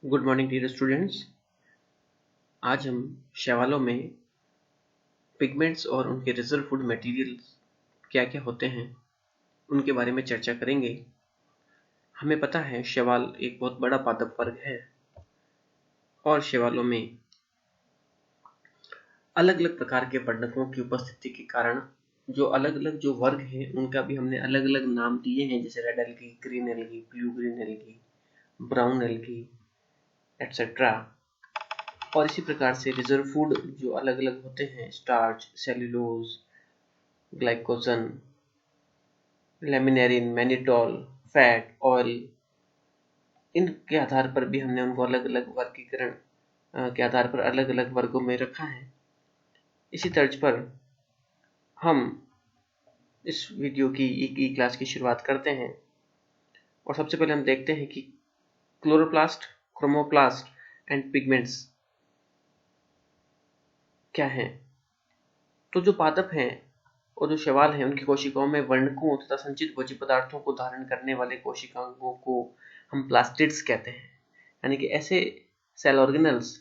Good morning dear students. आज हम शैवालों में पिगमेंट्स और उनके रिजर्व फूड मटेरियल्स क्या क्या होते हैं उनके बारे में चर्चा करेंगे। हमें पता है शैवाल एक बहुत बड़ा पादप वर्ग है और शैवालों में अलग अलग प्रकार के वर्णकों की उपस्थिति के कारण जो अलग अलग जो वर्ग हैं उनका भी हमने अलग अलग नाम दिए हैं, जैसे red algae, green algae, blue green algae, brown algae etcetera. और इसी प्रकार से रिजर्व फूड जो अलग अलग होते हैं, starch, cellulose, glycogen, laminarin, mannitol, fat, oil, इनके आधार पर भी हमने उनको अलग अलग वर्गीकरण के आधार पर अलग अलग वर्गों में रखा है। इसी तर्ज पर हम इस वीडियो की ई क्लास की शुरुआत करते हैं और सबसे पहले हम देखते हैं कि क्लोरोप्लास्ट, क्रोमोप्लास्ट एंड पिगमेंट्स क्या हैं। तो जो पादप हैं और जो शैवाल हैं उनकी कोशिकाओं में वर्णकों तथा संचित भोज्य पदार्थों को धारण करने वाले कोशिकाओं को हम प्लास्टिड्स कहते हैं, यानी कि ऐसे सेल ऑर्गेनल्स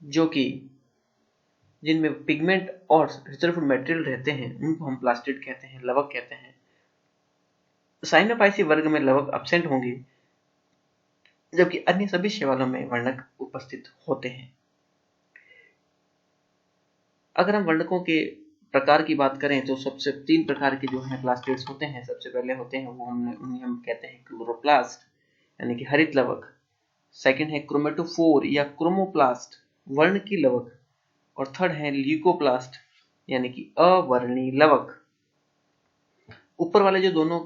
जो कि जिनमें पिगमेंट और रिजर्व मटेरियल रहते हैं उनको हम प्लास्टिड कहते हैं, लवक कहते हैं। साइनोफाइसी वर्ग में लवक एब्सेंट होंगे जबकि अन्य सभी शैवालों में वर्णक उपस्थित होते हैं। अगर हम वर्णकों के प्रकार की बात करें तो सबसे 3 प्रकार के जो हैं प्लास्टिड्स होते हैं। सबसे पहले होते हैं वो उन्हें हम कहते हैं क्लोरोप्लास्ट यानी कि हरित लवक। सेकंड है क्रोमेटोफोर या क्रोमोप्लास्ट, वर्ण की लवक। और थर्ड है ल्यूकोप्लास्ट यानी कि अवर्णी लवक। ऊपर वाले जो दोनों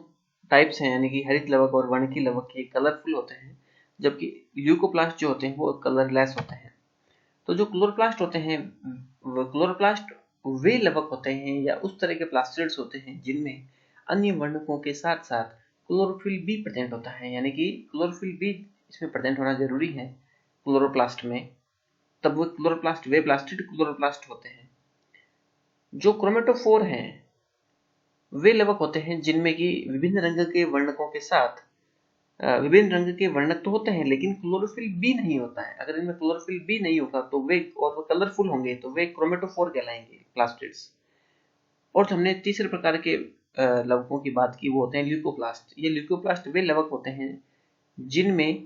टाइप्स हैं यानी कि हरित लवक और वर्ण की लवक, ये कलरफुल होते हैं, जबकि ल्यूकोप्लास्ट जो होते हैं वो कलरलेस होते हैं। तो जो क्लोरोप्लास्ट होते हैं, क्लोरोप्लास्ट वे लवक होते हैं या उस तरह के प्लास्टिड्स होते हैं जिनमें अन्य वर्णकों के साथ साथ क्लोरोफिल भी प्रेजेंट होता है, यानी कि क्लोरोफिल भी इसमें प्रेजेंट होना जरूरी है क्लोरोप्लास्ट में, तब वो क्लोरोप्लास्ट वे प्लास्टिड क्लोरोप्लास्ट होते हैं। जो क्रोमेटोफोर हैं वे लवक होते हैं जिनमें कि विभिन्न रंग के वर्णकों के साथ विभिन्न रंग के वर्णक तो होते हैं लेकिन क्लोरोफिल बी नहीं होता है। अगर इनमें क्लोरोफिल बी नहीं होगा तो वे और वो कलरफुल होंगे तो वे क्रोमेटोफोर कहलाएंगे प्लास्टिड्स। और हमने तीसरे प्रकार के लवकों की बात की, वो होते हैं ल्यूकोप्लास्ट। ये ल्यूकोप्लास्ट वे लवक होते हैं जिनमें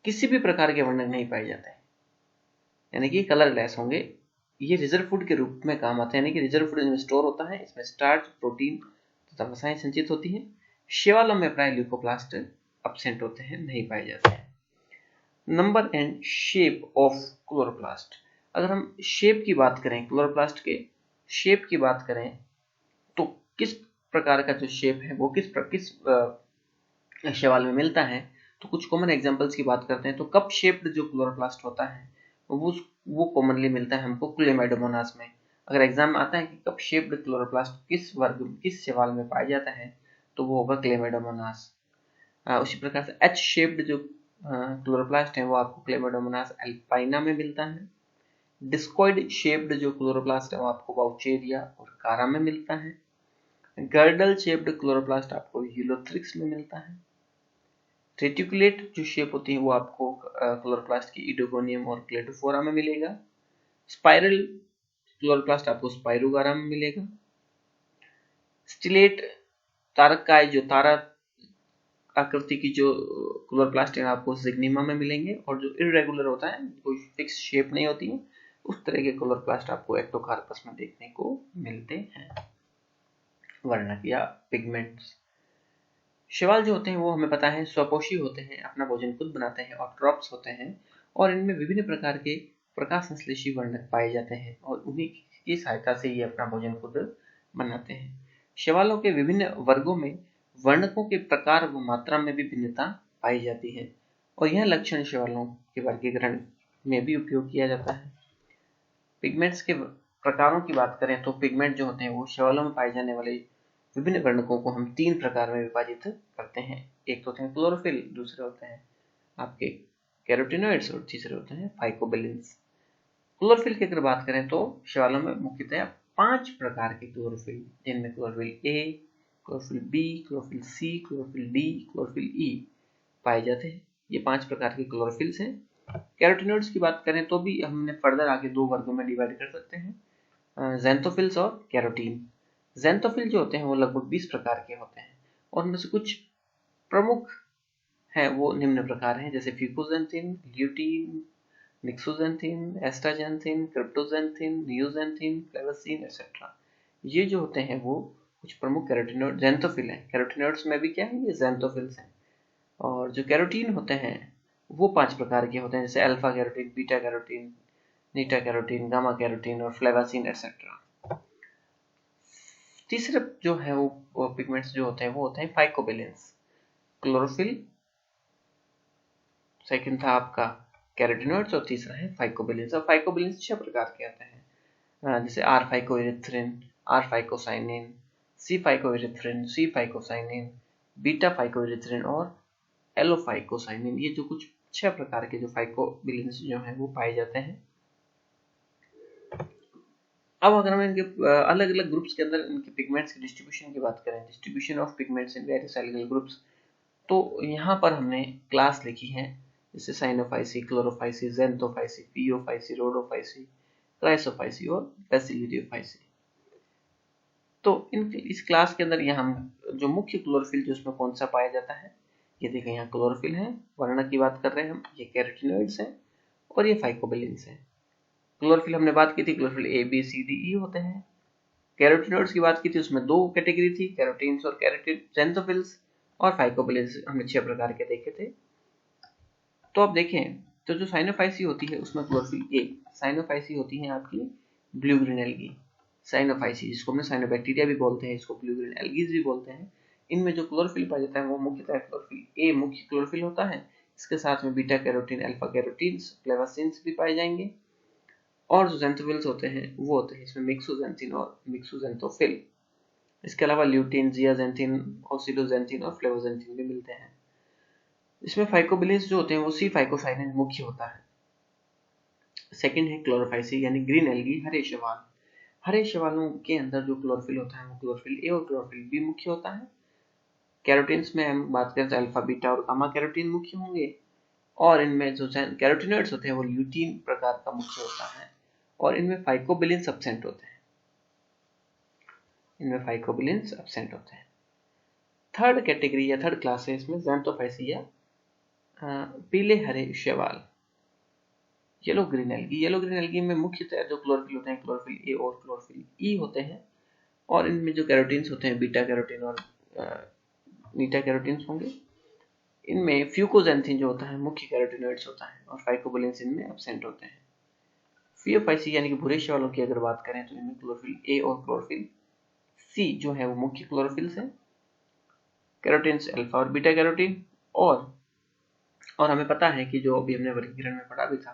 किसी भी प्रकार के वर्णक नहीं पाए जाते हैं, यानी कि कलरलेस होंगे। ये रिजर्व फूड के रूप में काम आते हैं, यानी कि रिजर्व फूड इनमें स्टोर होता है, इसमें स्टार्च, प्रोटीन तथा वसाएं संचित होती हैं। शैवालों में प्राय ल्यूकोप्लास्ट एब्सेंट होते हैं, नहीं पाए जाते हैं। Number and shape of chloroplast. अगर हम शेप की बात करें, क्लोरोप्लास्ट के शेप की बात करें तो किस प्रकार का जो शेप है वो किस शैवाल में मिलता है, तो कुछ कॉमन एग्जांपल्स की बात करते हैं। तो कप शेप्ड जो क्लोरोप्लास्ट होता है वो कॉमनली मिलता है हमको क्लेमाइडोमोनास में। अगर एग्जाम में आता है कि कप शेप्ड क्लोरोप्लास्ट किस शैवाल में पाया जाता है तो वो होगा क्लेमाइडोमोनास। उसी प्रकार से एच शेप्ड जो क्लोरोप्लास्ट है वो आपको क्लेमाइडोमोनास अल्पाइना में मिलता है। डिस्कॉइड शेप्ड जो क्लोरोप्लास्ट है वो आपको वाउचेरिया और कारा में मिलता है। गर्डल शेप्ड क्लोरोप्लास्ट आपको यूलोथ्रिक्स में मिलता है। रेटिकुलेट जो शेप होती है वो आपको क्लोरोप्लास्ट की इडोगोनियम और क्लेडोफोरा में मिलेगा। स्पाइरल क्लोरोप्लास्ट आपको स्पाइरोगारा में मिलेगा। स्टिलेट तारकाय जो तारा आकृति की जो क्लोरोप्लास्ट है आपको जिग्निमा में मिलेंगे। और जो इरेगुलर होता है, कोई फिक्स शेप नहीं होती है, उस तरह के क्लोरोप्लास्ट आपको एक्टोकार्पस में देखने को मिलते हैं। वर्णक या पिगमेंट्स। शैवाल जो होते हैं वो हमें पता है स्वपोषी होते हैं, अपना भोजन खुद बनाते हैं, ऑटोट्रॉप्स होते हैं और इनमें विभिन्न प्रकार के प्रकाश संश्लेषी वर्णक पाए जाते हैं और उन्हीं की सहायता से ये अपना भोजन खुद बनाते हैं। शैवालों के विभिन्न वर्गों में वर्णकों के प्रकार व मात्रा में भी भिन्नता पाई जाती है और यह लक्षण शैवालों के वर्गीकरण में भी उपयोग किया जाता है। पिगमेंट्स के प्रकारों की बात करें तो पिगमेंट जो होते हैं वो शैवालों में पाए जाने वाले विभिन्न वर्णकों को हम 3 प्रकार में विभाजित करते हैं। एक तो होते हैं क्लोरोफिल, दूसरे होते हैं आपके कैरोटीनॉइड्स और तीसरे होते हैं फाइकोबिलिन्स। क्लोरोफिल की अगर बात करें तो शैवालों में मुख्यतः 5 प्रकार के क्लोरोफिल, जिनमें chlorophyll a, chlorophyll b, chlorophyll c, chlorophyll d, chlorophyll e पाए जाते हैं। ये 5 प्रकार के क्लोरोफिल्स हैं। कैरोटिनॉइड्स की बात करें तो भी हमने फर्दर आगे 2 वर्गों में डिवाइड कर सकते हैं, ज़ैंथोफिल्स और कैरोटीन। ज़ैंथोफिल जो होते हैं वो लगभग 20 प्रकार के होते हैं और उनमें से कुछ प्रमुख हैं वो निम्न प्रकार हैं, जैसे फ्यूकोजेंथिन, ल्यूटीन, निक्सोजेंथिन, एस्टाजेंथिन, क्रिप्टोजेंथिन, नियोजेंथिन, फ्लेवोसिन एक्सेट्रा। ये जो होते हैं वो कुछ प्रमुख कैरोटिनॉइड ज़ैंथोफिल हैं। कैरोटिनॉइड्स में भी क्या है, ये ज़ैंथोफिल्स हैं। और जो कैरोटीन होते हैं वो 5 प्रकार के होते हैं, जैसे अल्फा कैरोटीन, बीटा कैरोटीन, नीटा कैरोटीन, गामा कैरोटीन और फ्लेवासिन एक्सेट्रा। तीसरा जो है वो पिगमेंट्स जो होते हैं वो होते हैं फाइकोबिलेंस। क्लोरोफिल, सेकंड था आपका कैरोटिनॉइड्स और तीसरा है फाइकोबिलेंस। और फाइकोबिलेंस 6 प्रकार के आते हैं, जैसे r phycoerythrin, r phycocyanin, c phycoerythrin, c phycocyanin, beta phycoerythrin और एलोफाइकोसाइनिन। ये जो कुछ 6 प्रकार के जो फाइकोबिलेंस जो हैं वो पाए जाते हैं। अब अगर हम इनके अलग अलग ग्रुप्स के अंदर इनके पिगमेंट्स की डिस्ट्रीब्यूशन की बात करें, distribution of pigments in various algal groups, तो यहाँ पर हमने क्लास लिखी है, जैसे साइनोफाइसी, क्लोरोफाइसी, ज़ैंथोफाइसी, पियोफाइसी, रोडोफाइसी, क्राइसोफाइसी और बेसिलिडियोफाइसी। तो इस क्लास के अंदर यहाँ हम जो मुख्य क्लोरोफिल जो उसमें कौन सा पाया जाता है, ये देखें यहाँ क्लोरोफिल है, वर्ण की बात कर रहे हैं हम, ये कैरोटिनॉइड्स हैं और ये फाइकोबिलेंस है। क्लोरोफिल हमने बात की थी, chlorophyll A B C D E होते हैं। कैरोटिनॉइड्स की बात की थी, उसमें 2 कैटेगरी थी, कैरोटीन्स और ज़ैंथोफिल्स। और फाइकोबिलेंस हमने 6 प्रकार के देखे थे। तो अब देखें तो जो साइनोफाइसी होती है उसमें क्लोरोफिल ए, साइनोफाइसी होती है आपकी ब्लू ग्रीन एल्गी, साइनोफाइसी जिसको हमने साइनोबैक्टीरिया भी बोलते हैं, इसको ब्लू ग्रीन एल्गीज भी बोलते हैं। इनमें जो क्लोरोफिल पाया जाता है वो मुख्यतः क्लोरोफिल ए मुख्य क्लोरोफिल होता है, इसके साथ में बीटा कैरोटीन, अल्फा कैरोटीन्स, फ्लेवासिन्स भी पाए जाएंगे। और जो ज़ैंथोफिल्स होते हैं वो होते हैं इसमें मिक्सोजेंथिन और मिक्सोजेंथोफिल। इसके अलावा ल्यूटीन, जियाजेंथिन, ओसिलोजेंथिन और फ्लेवोजेंथिन भी मिलते हैं। इसमें फाइकोबिलेंस जो होते हैं वो सी फाइकोसाइनिन मुख्य होता है। सेकंड है क्लोरोफाइसी यानी ग्रीन एल्गी, हरे शैवाल। हरे शैवालों के अंदर जो क्लोरोफिल होता है वो क्लोरोफिल ए और क्लोरोफिल बी मुख्य होता है। कैरोटीन्स में हम बात करें तो अल्फा, बीटा और गामा कैरोटीन मुख्य होंगे। और इनमें जो कैरोटिनॉइड्स होते हैं वो ल्यूटीन प्रकार का मुख्य होता है और इनमें फाइकोबिलेंस एब्सेंट होते हैं। इनमें फाइकोबिलेंस एब्सेंट होते हैं। थर्ड कैटेगरी या थर्ड क्लास है इसमें ज़ैंथोफाइसी या पीले हरे शैवाल, yellow green algae. Yellow green algae में मुख्यतः जो क्लोरोफिल होते हैं क्लोरोफिल ए और क्लोरोफिल ई होते हैं। और इनमें जो कैरोटीन्स होते हैं बीटा कैरोटीन और नीटा कैरोटीन्स होंगे। इनमें फ्यूकोजेंथिन जो होता है मुख्य कैरोटिनॉइड्स होता है और फाइकोबिलेंस इनमें एब्सेंट होते हैं। फियोफाइसी यानी कि भूरे शैवालों की अगर बात करें तो इनमें क्लोरोफिल ए और क्लोरोफिल सी जो है वो मुख्य क्लोरोफिल्स हैं। कैरोटीन्स अल्फा और बीटा कैरोटीन। और हमें पता है कि जो अभी हमने वर्गीकरण में पढ़ा भी था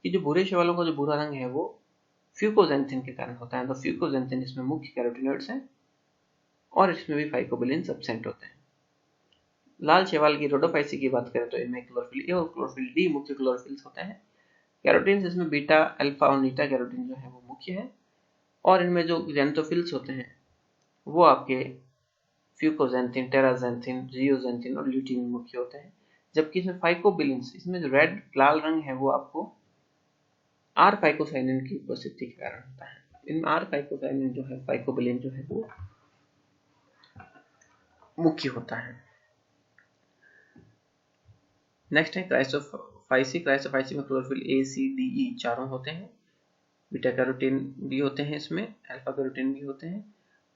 कि जो भूरे शैवालों का जो भूरा रंग है वो फ्यूकोजेंथिन के कारण होता है। तो फ्यूकोजेंथिन इसमें मुख्य कैरोटिनॉइड्स हैं और इसमें भी फाइकोबिलेंस एब्सेंट होते हैं। लाल शैवाल की रोडोफाइसी की बात करें तो इनमें क्लोरोफिल ए और क्लोरोफिल डी मुख्य क्लोरोफिल्स होते हैं। कैरोटीन्स इसमें बीटा, अल्फा और नीटा कैरोटीन जो है वो मुख्य है। और इनमें जो ज़ैंथोफिल्स होते हैं वो आपके फ्यूकोजेंथिन, टेराजेंथिन, जियोजेंथिन और ल्यूटीन मुख्य होते हैं। जबकि इसमें फाइकोबिलेंस, इसमें जो रेड लाल रंग है वो आपको आर फाइकोसाइनिन की उपस्थिति के कारण होता है। इनमें आर फाइकोसाइनिन जो है, फाइकोबिलेन जो है वो मुख्य होता है। नेक्स्ट है क्राइसोफाइसी। क्राइसोफाइसी में क्लोरोफिल ए सी डी ई चारों होते हैं। बीटा कैरोटीन भी होते हैं, इसमें अल्फा कैरोटीन भी होते हैं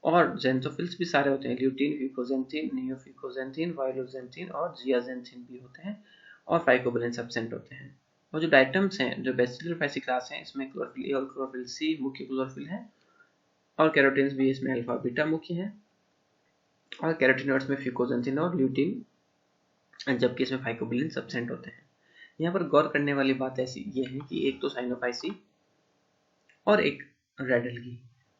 और ज़ैंथोफिल्स भी सारे होते हैं। ल्यूटीन, फ्यूकोजेंथिन, नियोफ्यूकोजेंथिन, वायलोजेंथिन और जियाजेंथिन भी होते हैं और फाइकोबिलेंस एब्सेंट होते हैं। और जो डायटम्स हैं, जो बेसिलोफाइसी क्लास हैं, इसमें क्लोरोफिल ए और क्लोरोफिल सी मुख्य क्लोरोफिल है और कैरोटीन्स भी इसमें अल्फा बीटा मुख्य है। और कैरोटिनॉइड्स में फ्यूकोजेंथिन और ल्यूटीन, जबकि इसमें फाइकोबिलेंस एब्सेंट होते हैं। यहाँ पर गौर करने वाली बात ऐसी ये है कि एक तो साइनोफाइसी और एक रेड एल्गी,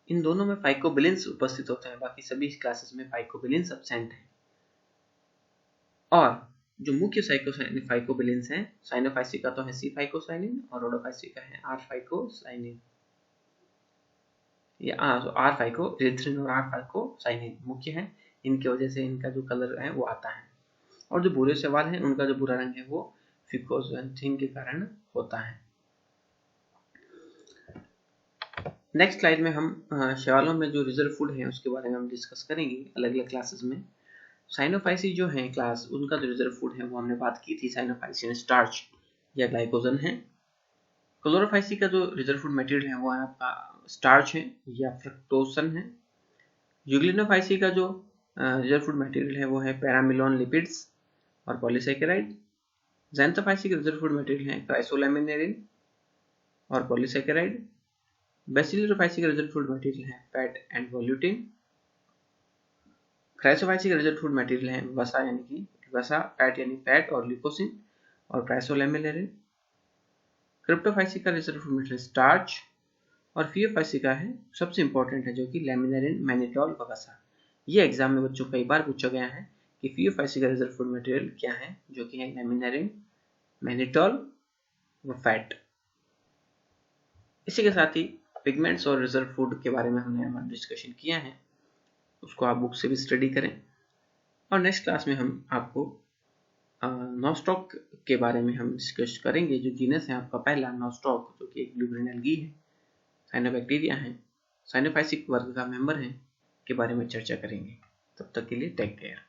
इन दोनों में फाइकोबिलेंस उपस्थित होते हैं, बाकी सभी क्लासेस में फाइकोबिलेंस एब्सेंट है। और जो मुख्य फाइकोबिलेंस हैं, साइनोफाइसी का तो है सी फाइकोसाइनिन और रोडोफाइसी का है आर फाइकोसाइनिन या आर फाइकोइरिथ्रिन और आर फाइकोसाइनिन मुख्य है। इनकी वजह से इनका जो कलर है वो आता है। और जो भूरे शैवाल हैं उनका जो भूरा रंग है वो फिकोक्सेंथिन के कारण होता है। नेक्स्ट स्लाइड में हम शैवालों में जो रिजर्व फूड है उसके बारे में हम डिस्कस करेंगे अलग अलग क्लासेस में। साइनोफाइसी जो है क्लास, उनका जो रिजर्व फूड है वो हमने बात की थी, साइनोफाइसी स्टार्च या ग्लाइकोजन है। क्लोरोफाइसी का जो रिजर्व फूड मटेरियल है वो आपका स्टार्च है या फ्रक्टोसन है। यूग्लिनोफाइसी का जो रिजर्व फूड मटेरियल है वो है पैरामिलोन लिपिड्स और पॉलीसैकेराइड। ज़ैंथोफाइसी का रिजर्व फूड मटेरियल है क्राइसोलैमिनेरिन और पॉलीसैकेराइड। बेसिलरोफाइसी का रिजर्व फूड मटेरियल है फैट एंड वोल्यूटिन। क्राइसोफाइसी का रिजर्व फूड मटेरियल है वसा यानी कि वसा, फैट यानी फैट और लिपोसिन और क्राइसोलैमिनेरिन। क्रिप्टोफाइसी का रिजर्व फूड मटेरियल स्टार्च और फियोफाइसी का है सबसे इंपॉर्टेंट है जो कि लैमिनेरिन, मैनिटोल व वसा। ये एग्जाम में बच्चों कई बार पूछा गया है कि फियोफाइसी का रिजर्व फूड मटेरियल क्या है, जो कि है लैमिनेरिन, मैनिटोल व फैट। इसी के साथ ही पिगमेंट्स और रिजर्व फूड के बारे में हमने डिस्कशन किया है, उसको आप बुक से भी स्टडी करें। और नेक्स्ट क्लास में हम आपको नोस्टॉक के बारे में हम डिस्कस करेंगे। जो जीनस है आपका पहला नोस्टॉक, जो कि एक ब्लू ग्रीन एल्गी है, साइनोबैक्टीरिया है, साइनोफाइसिक वर्ग का मेंबर है, के बारे में चर्चा करेंगे। तब तक के लिए टेक केयर।